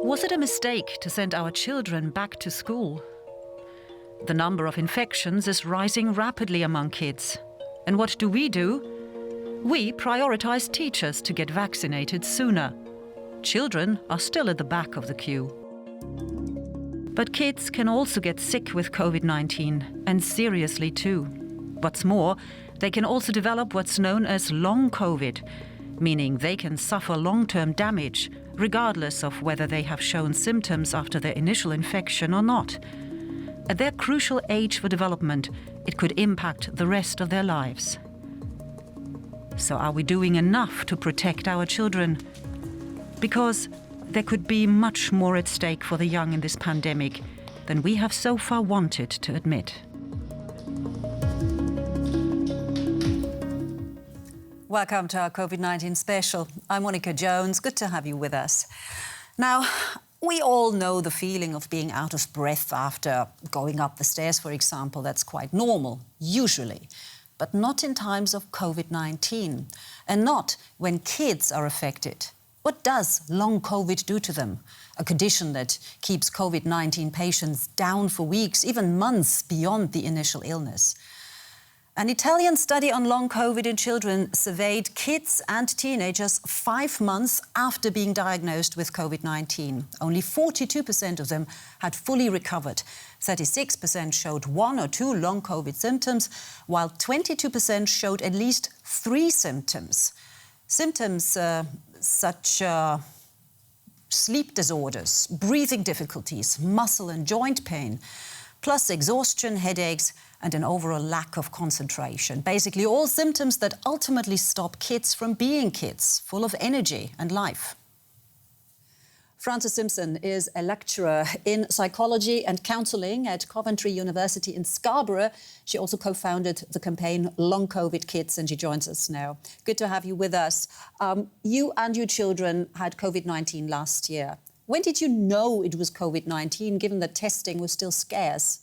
Was it a mistake to send our children back to school? The number of infections is rising rapidly among kids. And what do? We prioritize teachers to get vaccinated sooner. Children are still at the back of the queue. But kids can also get sick with COVID-19, and seriously too. What's more, they can also develop what's known as long COVID, meaning they can suffer long-term damage, regardless of whether they have shown symptoms after their initial infection or not. At their crucial age for development, it could impact the rest of their lives. So are we doing enough to protect our children? Because there could be much more at stake for the young in this pandemic than we have so far wanted to admit. Welcome to our COVID-19 special. I'm Monica Jones. Good to have you with us. Now, we all know the feeling of being out of breath after going up the stairs, for example. That's quite normal, usually, but not in times of COVID-19, and not when kids are affected. What does long COVID do to them? A condition that keeps COVID-19 patients down for weeks, even months beyond the initial illness. An Italian study on long COVID in children surveyed kids and teenagers 5 months after being diagnosed with COVID-19. Only 42% of them had fully recovered. 36% showed 1 or 2 long COVID symptoms, while 22% showed at least 3 symptoms. Symptoms such sleep disorders, breathing difficulties, muscle and joint pain, plus exhaustion, headaches, and an overall lack of concentration. Basically all symptoms that ultimately stop kids from being kids, full of energy and life. Frances Simpson is a lecturer in psychology and counselling at Coventry University in Scarborough. She also co-founded the campaign Long COVID Kids, and she joins us now. Good to have you with us. You and your children had COVID-19 last year. When did you know it was COVID-19, given that testing was still scarce?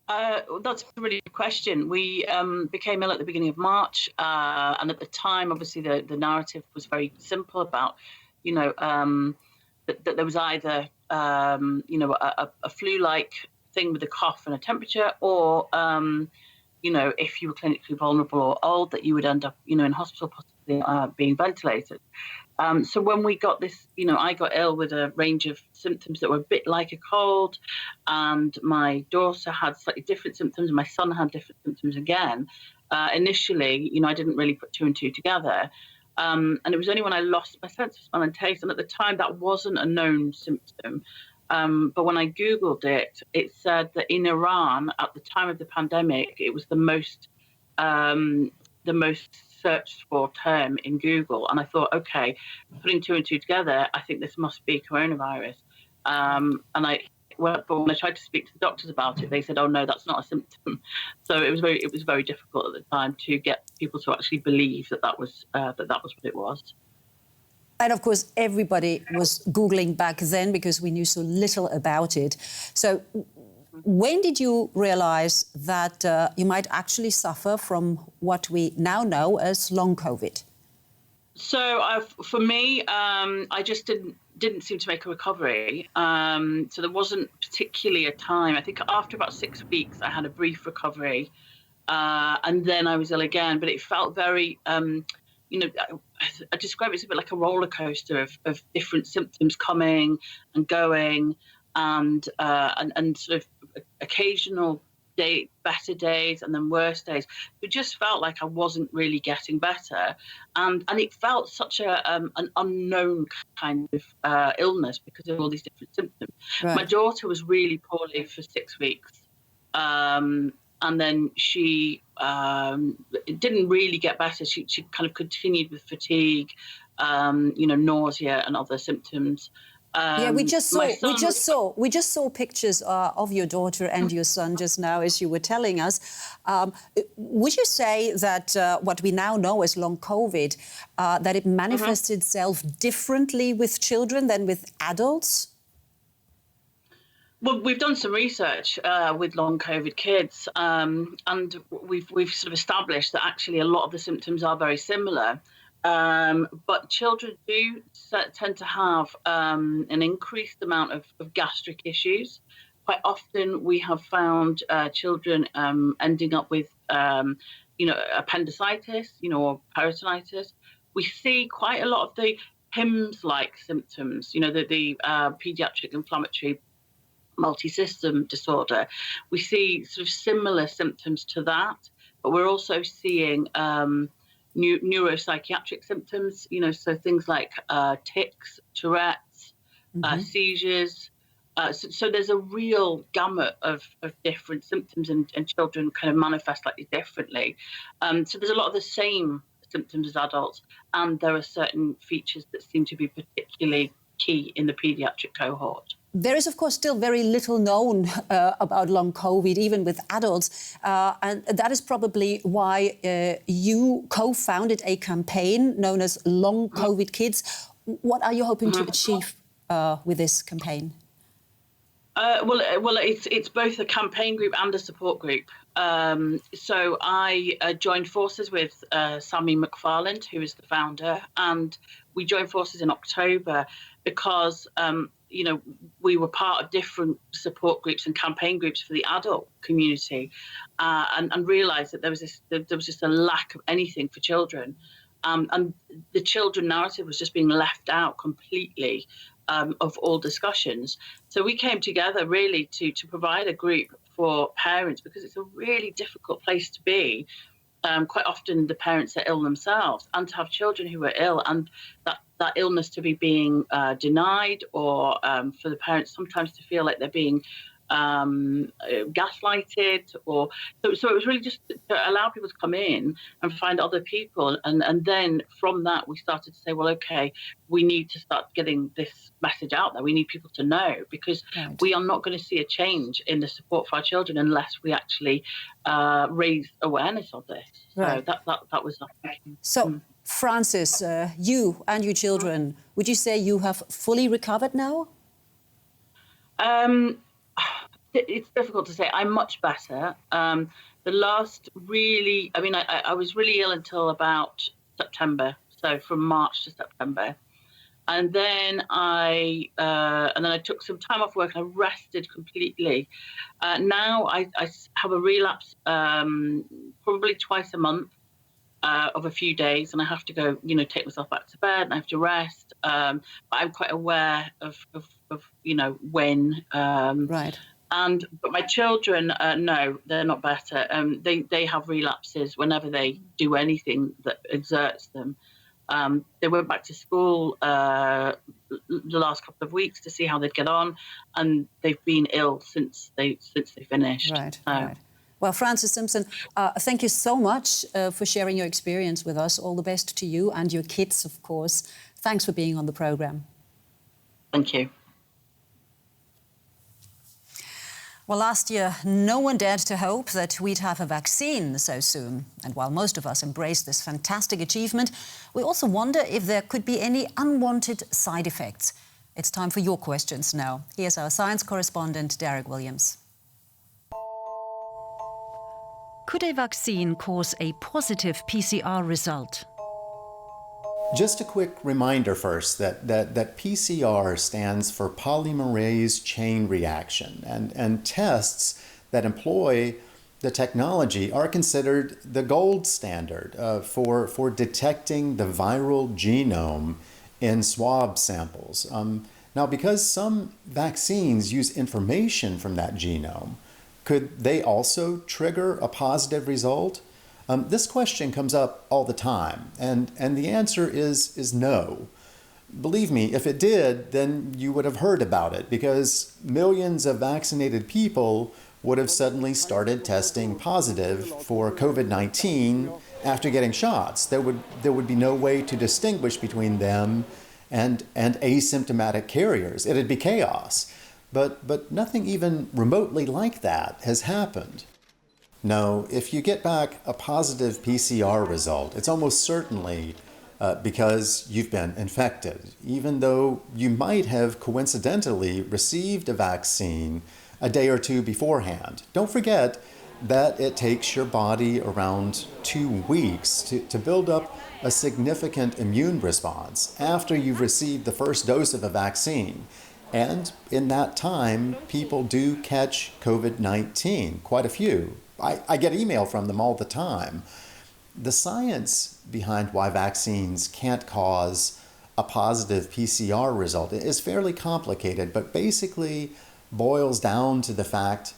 That's a really good question. We became ill at the beginning of March, and at the time, obviously, the narrative was very simple about, that there was either, a flu-like thing with a cough and a temperature, or, if you were clinically vulnerable or old, that you would end up, in hospital, possibly being ventilated. So when we got this, I got ill with a range of symptoms that were a bit like a cold, and my daughter had slightly different symptoms, and my son had different symptoms again. Initially, I didn't really put 2 and 2 together. And it was only when I lost my sense of smell and taste, and at the time that wasn't a known symptom. But when I Googled it, it said that in Iran, at the time of the pandemic, it was the most searched for term in Google. And I thought, okay, putting 2 and 2 together, I think this must be coronavirus. But when I tried to speak to the doctors about it, they said, oh no, that's not a symptom. So it was very difficult at the time to get people to actually believe that was what it was. And of course, everybody was Googling back then because we knew so little about it. So when did you realize that you might actually suffer from what we now know as long COVID? So for me, I just didn't seem to make a recovery. So there wasn't particularly a time. I think after about 6 weeks, I had a brief recovery, and then I was ill again. But it felt very, I describe it as a bit like a roller coaster of different symptoms coming and going, and sort of occasional better days and then worse days. It just felt like I wasn't really getting better, and it felt such an unknown kind of illness because of all these different symptoms. Right. My daughter was really poorly for 6 weeks, and then she didn't really get better. She kind of continued with fatigue, nausea and other symptoms. Yeah, we just saw pictures of your daughter and your son just now, as you were telling us. Would you say that what we now know as long COVID, that it manifests itself differently with children than with adults? Well, we've done some research with long COVID kids, and we've sort of established that actually a lot of the symptoms are very similar. But children do tend to have an increased amount of gastric issues. Quite often, we have found children ending up with, appendicitis, or peritonitis. We see quite a lot of the PIMS-like symptoms, the pediatric inflammatory multi-system disorder. We see sort of similar symptoms to that, but we're also seeing neuropsychiatric symptoms, so things like tics, Tourette's, seizures. So there's a real gamut of different symptoms, and children kind of manifest slightly differently. So there's a lot of the same symptoms as adults, and there are certain features that seem to be particularly key in the pediatric cohort. There is, of course, still very little known about long COVID, even with adults. And that is probably why you co-founded a campaign known as Long COVID Kids. What are you hoping to achieve with this campaign? Well, it's both a campaign group and a support group. So I joined forces with Sammy McFarland, who is the founder, and we joined forces in October because we were part of different support groups and campaign groups for the adult community, and realised that there was just a lack of anything for children, and the children narrative was just being left out completely of all discussions. So we came together really to provide a group for parents, because it's a really difficult place to be. Quite often the parents are ill themselves, and to have children who are ill, and that illness to be being denied, or for the parents sometimes to feel like they're being gaslighted, or so it was really just to allow people to come in and find other people, and then from that we started to say, well, okay, we need to start getting this message out there. We need people to know, because we are not going to see a change in the support for our children unless we actually raise awareness of this. So that was our thinking. So Francis, you and your children, would you say you have fully recovered now? It's difficult to say. I'm much better. The last really, I was really ill until about September, so from March to September, and then I took some time off work and I rested completely. Now I have a relapse probably twice a month of a few days, and I have to go, take myself back to bed, and I have to rest. But I'm quite aware of when. Right. But my children, no, they're not better. They have relapses whenever they do anything that exerts them. They went back to school the last couple of weeks to see how they'd get on, and they've been ill since they finished. Right. Right. Well, Francis Simpson, thank you so much for sharing your experience with us. All the best to you and your kids, of course. Thanks for being on the programme. Thank you. Well, last year, no one dared to hope that we'd have a vaccine so soon. And while most of us embrace this fantastic achievement, we also wonder if there could be any unwanted side effects. It's time for your questions now. Here's our science correspondent, Derek Williams. Could a vaccine cause a positive PCR result? Just a quick reminder first that PCR stands for polymerase chain reaction, and tests that employ the technology are considered the gold standard for detecting the viral genome in swab samples. Now, because some vaccines use information from that genome, could they also trigger a positive result? This question comes up all the time, and the answer is no. Believe me, if it did, then you would have heard about it, because millions of vaccinated people would have suddenly started testing positive for COVID-19 after getting shots. There would be no way to distinguish between them and asymptomatic carriers. It'd be chaos. But nothing even remotely like that has happened. No, if you get back a positive PCR result, it's almost certainly because you've been infected, even though you might have coincidentally received a vaccine a day or two beforehand. Don't forget that it takes your body around 2 weeks to build up a significant immune response after you've received the first dose of a vaccine. And in that time, people do catch COVID-19, quite a few. I get email from them all the time. The science behind why vaccines can't cause a positive PCR result is fairly complicated, but basically boils down to the fact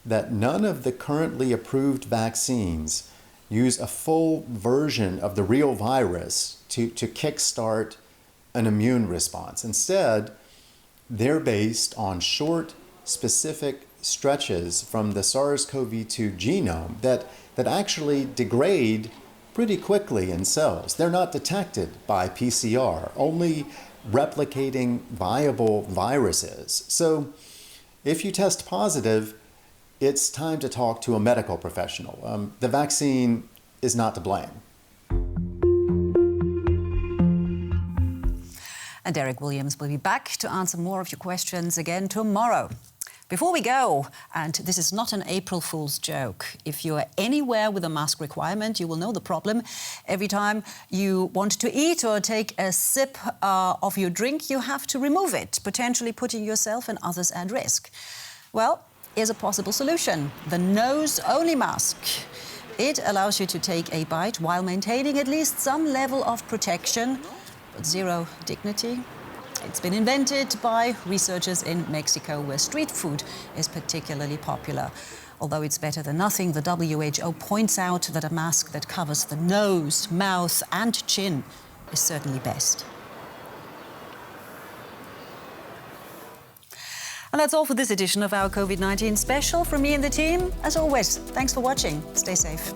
that none of the currently approved vaccines use a full version of the real virus to kickstart an immune response. Instead, they're based on short, specific stretches from the SARS-CoV-2 genome that actually degrade pretty quickly in cells. They're not detected by PCR, only replicating viable viruses. So if you test positive, it's time to talk to a medical professional. The vaccine is not to blame. And Derek Williams will be back to answer more of your questions again tomorrow. Before we go, and this is not an April Fool's joke, if you are anywhere with a mask requirement, you will know the problem. Every time you want to eat or take a sip of your drink, you have to remove it, potentially putting yourself and others at risk. Well, here's a possible solution: the nose-only mask. It allows you to take a bite while maintaining at least some level of protection, but zero dignity. It's been invented by researchers in Mexico, where street food is particularly popular. Although it's better than nothing, the WHO points out that a mask that covers the nose, mouth and chin is certainly best. And that's all for this edition of our COVID-19 special. From me and the team, as always, thanks for watching. Stay safe.